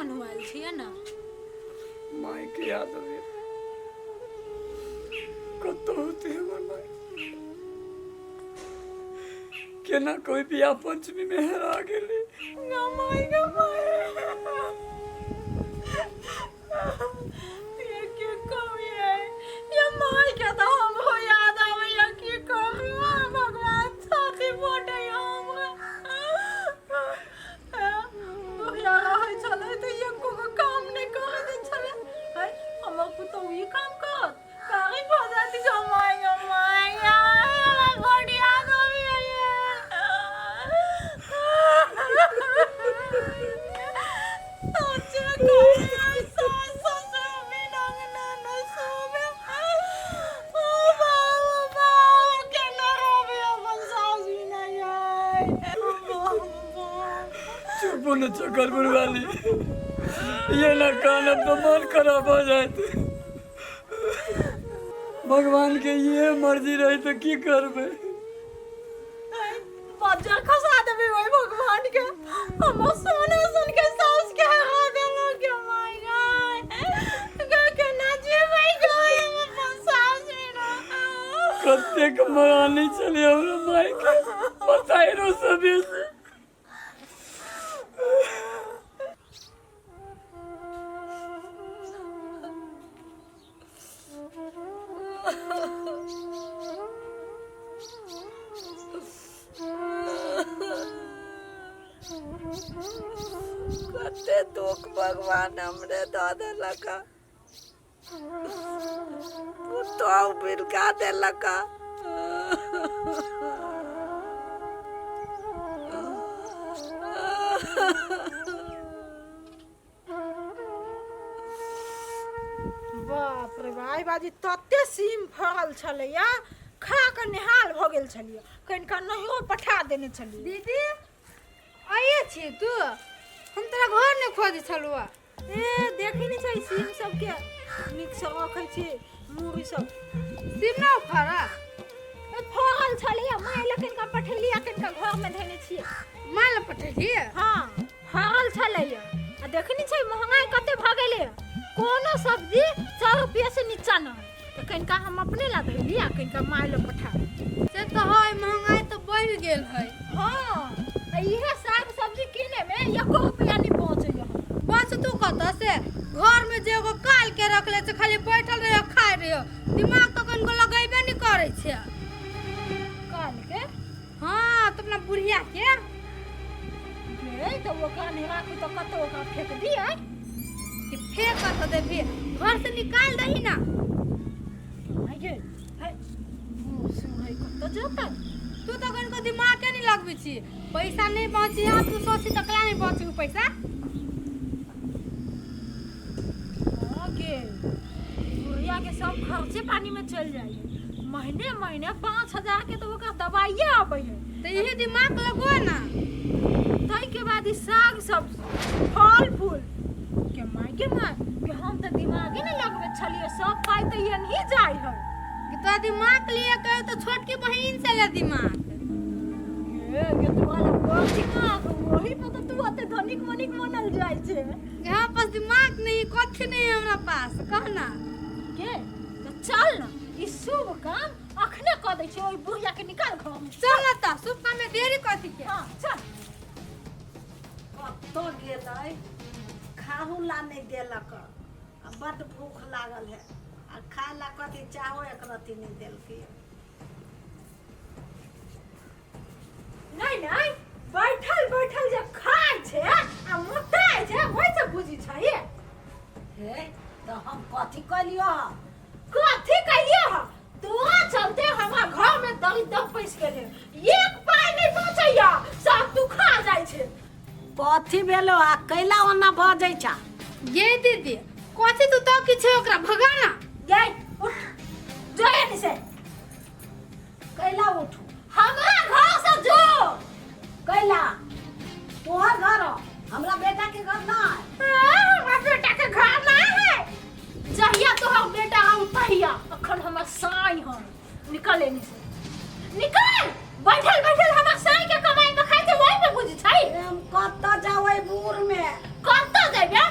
मनवाल छिए ना माई के याद आवे कतो होते हमर माई केना कोई बियाह पंचमी में हरा गेले गमाई ये के कहिए ये माई के तो हम हो याद आवे या की कहिए भगवान साथी बोटे हमरा बुढ़िया रहे चले तो ये को काम नहीं करे दे चले है हम तो ये काम कर काहे बजाती गमाई यार बढ़िया चुप न चक्कर वाली ये ना कान अब तो मन खराब हो जाए भगवान के ये मर्जी रही तो की करबे बजर खसा देबे ओए भगवान के हम सोने सुन के सास के हरा देलो के माय गॉड के ना जीवे गए हम सास रे कत्ते कमानी चले हमरा माई के बताई रो सबे से कते दुख भगवान हमरे दादे लगा तो बिलका दे लगा बाप रे भाई बाजी तते सीम फरल छलैया खा के निहाल भ गेल छलिया कनिका नहियो पठा देने छलिए दीदी आइए छी तू हम तेरा घर ने खोज छलुआ ए देखि नि छै सीम सब के नीक से रखै छी मूरी सब सीम ना फरा ए फरल छलिया माय लखन का पठलिया कनिका घर में धैने छिए माल पठेली हां फरल छलैया आ देखि नि छै महंगाई कते भ गेलै कोनो सब्जी 100 रुपया से नीचा न तो कनिका हम अपने ला धैली आ कनिका माय ल पठा से तो है महंगाई तो बढ़ गेल है हां इहे साग सब्जी किने में 1 रुपया नहीं पहुंचैया बस तू कत से घर में जे एगो काल के रखले से खाली बैठल रहे खाए रहे दिमाग तो कनको लगाइबे नहीं करे छे काल के हां तो अपना बुढ़िया के ए तो वो कान राखी तो कतो का फेंक दिए कि फेंक तो देबी घर से निकाल दही ना आगे है सुनाई कतो जाता तू तो कनको दिमाग के नहीं लगबी छी पैसा नहीं पहुंची आ तू सोची तकला नहीं पहुंची पैसा आगे बुढ़िया के सब खर्चे पानी में चल जाए महीने महीने 5000 के तो ओकर दवाइए आबै है तो यही दिमाग लगो ना तई के बाद ई साग सब फल फूल के माय के हम तो दिमागे नहीं लगबे छलिए सब पाई तो ये नहीं जाय है कि तो दिमाग लिए कहे तो छोटकी बहन से ले दिमाग ये तू वाला बड़ दिमाग वही पे तो तू अते धनिक मनिक मनल जाय छे यहाँ पास दिमाग नहीं कथी नहीं है हमरा पास कहना के तो चल ना ई शुभ काम अखने क दै छे ओई बुढ़िया के निकाल घर में चल ना ता शुभ काम में देरी कथी के हां चल तो गेलै खाहू ला नहीं देलक बड़ भूख लागल है आ खाए ला कथी चाहो एक रत्ती नहीं देलकै नहीं बैठल बैठल जे खाय छे आ मोटाय छे ओइ से बुझी छै हे तो हम कथी कलियो कथी कहियो तोरा चलते हमरा घर में दही दम पैस गेले एक पाई नहीं बचैया सब तू खा जाय छे कथी भेलो आ कैला ओना बजै छा ये दीदी कथी तू तो किछे ओकरा भगाना गई उठ जोए नि से कैला उठू हमरा घर से जो कैला तोहर घर हमरा बेटा के घर ना हमरा बेटा के घर ना है जहिया तोहर बेटा हम तहिया अखन हमर साई हम निकल एनी से निकल बैठल बैठल हमर साई के कमाई के खाइ के वही पे बुझी छै हम कत्ता जावे बूर में कत्ता जेबे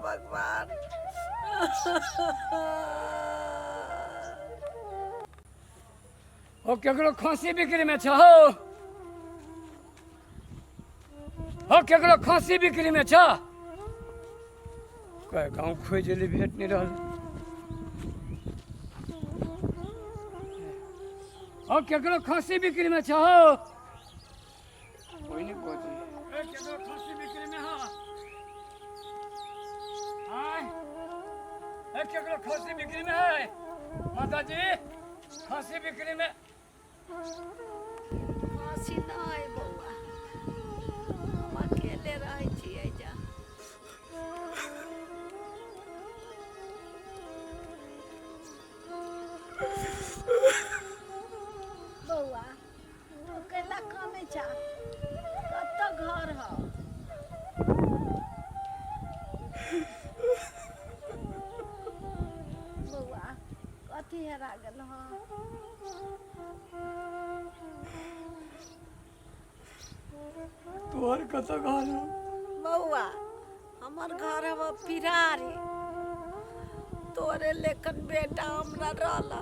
भगवान। हो केकरो खांसी बिक्री में छ हो केकरो खांसी बिक्री में छ कहे गाँव खोजली भेट नहीं रहल हो केकरो खांसी बिक्री में छ हो कोई नहीं खोजी केकरो खांसी बिक्री में हो हाय केकरो खांसी बिक्री में है माता जी खांसी बिक्री में खांसी नहीं बउआ, हम अकेले रहे छियै जा। बउआ अकेला कमे छा, कत घर हो? बउआ कथी हेरा गेल हो? तोहर कत घर हो बउआ हमर घर है पिरारी, तोरे लेकिन बेटा हमरा रहला,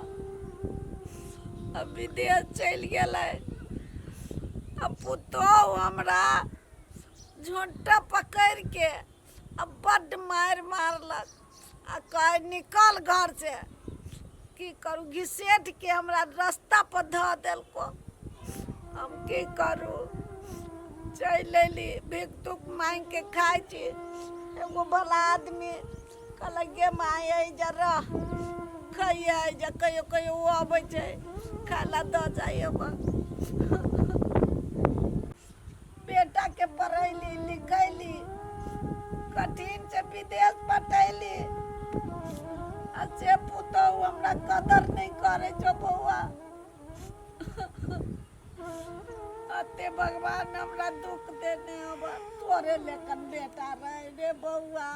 अब विदेश चल गेलै। अब पुतोह हमरा झोंटा पकड़ के अब बड्ड मार मारलक आ कहे निकल घर से। की करू, घिसेट के हमरा रास्ता पर ध देलको, हम की करू? चल अयली भीख तुक मांग के खाइ छी। एगो भला आदमी कहलक गे माय अइजा रह खइया अइजा, कहियो कहियो ओ अबै छै खाय ला द जाइए। बेटा के पढ़ैली लिखैली, कठिन से विदेश पठैली, आ से पुतोह हमरा कदर नहीं करे छो बउआ। अते भगवान हमरा दुख देने अब तोरे लेकन बेटा रहे रे बउआ।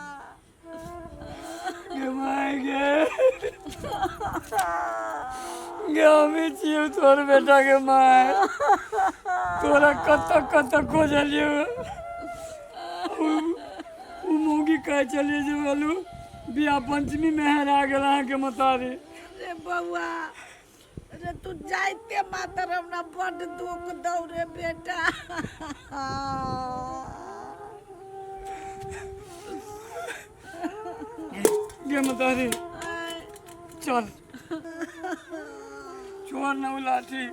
गे माय गे हमें छियो तोर बेटा के माय तोरा कत खोजलियो उ मोगी कह चलिए जो वालू बियाह पंचमी में हेरा गेल अहाँ के मतारी। रे बउआ रे तू जाइते मातर हमरा बड्ड दुख दौ रे बेटा। गे मतारी चल छोड़ न उ लाठी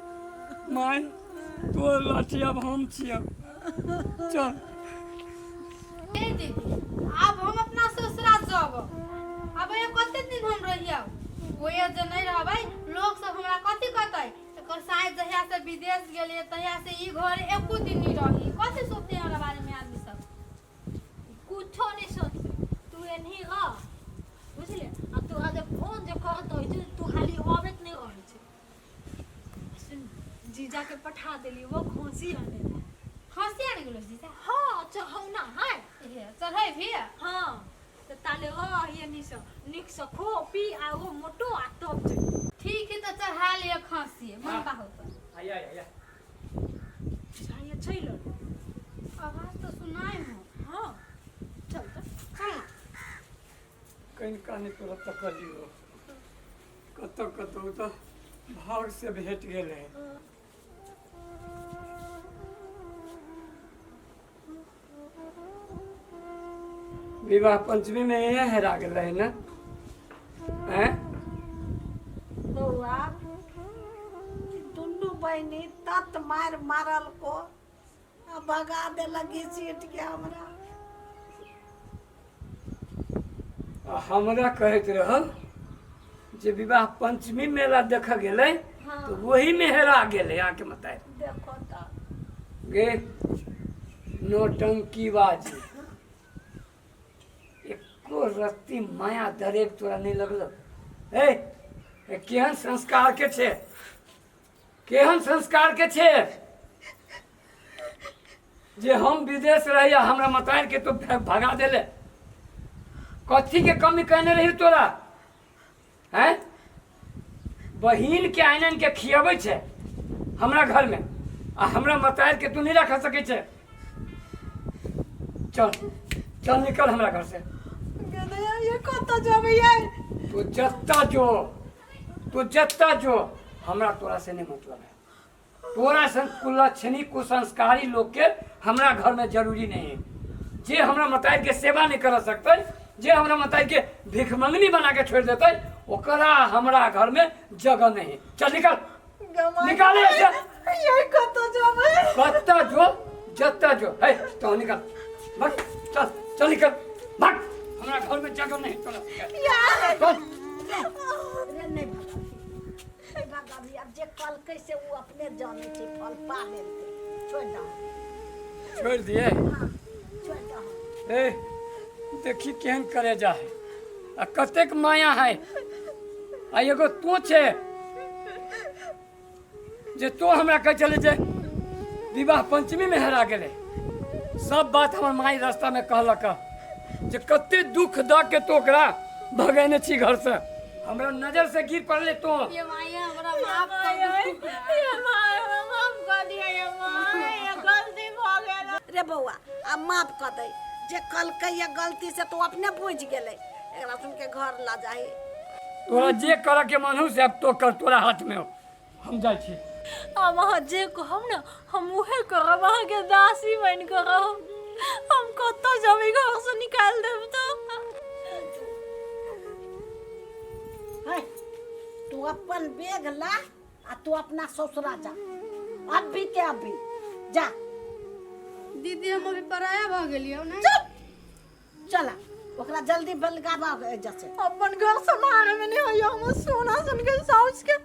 माय तोर लाठी अब हम छिया चल। ए दीदी अब हम अपना ससुराल जाब, अब ये कते दिन हम रहिया ओए जे नहीं रहबै लोग सब हमरा कथि कहतै एकर शायद जहिया से विदेश गेलिए तहिया से ई घर एको दिन नहीं रही। कथि सोचते हमरा बारे में आदमी सब? कुछो नहीं सोचते, तू एनही रह बुझले। आ तू आज फोन जे करत होई छै तू खाली आबत नहीं रहै छै। सुन जीजा के पठा देली वो खोसी आने ला। खांसी आने गेलो जीजा? हां चढ़ौ ना है चढ़ै भी हां त ताले रह ये निक से खो पी आ वो मोटो आ तब जे ठीक है तो चढ़ा लिया खांसी मन का होता आया चाहिए छैल आवाज तो सुनाई हो। हां चल चल कहीं कहानी तोरा तकलियो कत तो भाग से भेट गेले। विवाह पंचमी में ये हेरा गेल रहे ना हैं? बउआ दुनू बहनी तत मार मारल को आ भगा देलक घिसीट के हमरा। आ हमरा कहत रहल जे विवाह पंचमी मेला देख गेले तो वही में हेरा गेले आके मताए। देखो त गे नौटंकीबाजी एको रत्ती माया दरेक तोरा नहीं लगलक। ए केहन संस्कार के छे, केहन संस्कार के छे जे हम विदेश रहिया हमरा मतार के तो भगा देले। कथी के कमी कहने रही तोरा हैं? बहिन के आइनन के खियाबै छे हमरा घर में आ हमरा मतार के तू नहीं रख सके छे। चल चल निकल हमरा घर से। ये कत जाबे ये तू जत्ता जो हमरा तोरा से नहीं मतलब है। तोरा सन कुलक्षणी कुसंस्कारी लोग के हमरा घर में जरूरी नहीं है। जे हमरा मताई के सेवा नहीं कर सकते, जे हमरा मताई के भिख मंगनी बना के छोड़ देते, ओकरा हमरा घर में जगह नहीं। चल निकल, निकाले ये कत जाबे कत्ता जो जत्ता जो है तो निकल, भाग, चल चल निकल, भाग, हमरा घर में जगह नहीं तोरा। चल अरे नहीं भागा भी अब जे कल कैसे वो अपने जाने छे फल पा लेते छोड़ दो छोड़ दिए। हां छोड़ दो ए देखी केहन करे जा है आ कतेक माया है आ एगो तू छे जे तो हमरा कह चले जे विवाह पंचमी में हेरा गेले। सब बात हमर माई रास्ता में कहलक जे कते दुख द के तो ओकरा भगेने छी घर से। हमरा नजर से गिर पड़ले तो ये माई हमरा माफ कर दे। ये माई माफ कर दिया। ये माई ये गलती हो गेल। रे बउआ अब माफ कर दे जे कल के ये गलती से तो अपने बुझ गेले एकरा सुन के घर ला जाही। तोरा जे करे के मन हो से अब तो कर, तोरा हाथ में हो। हम जाय छी। अब अहाँ जे कहब ना हम उहे करब, अहाँ के दासी बन के रहब। हम कतऽ जेबै, घर से निकाल देब तो। है तू अपन बैग ला आ तू अपना ससुरा जा अभी के अभी जा। दीदी हम अभी पराया भ गेलियो ना। चला ओकरा जल्दी बलगावा जैसे अपन घर संभाले में नहीं होइयो, हम सोना सन के साउस के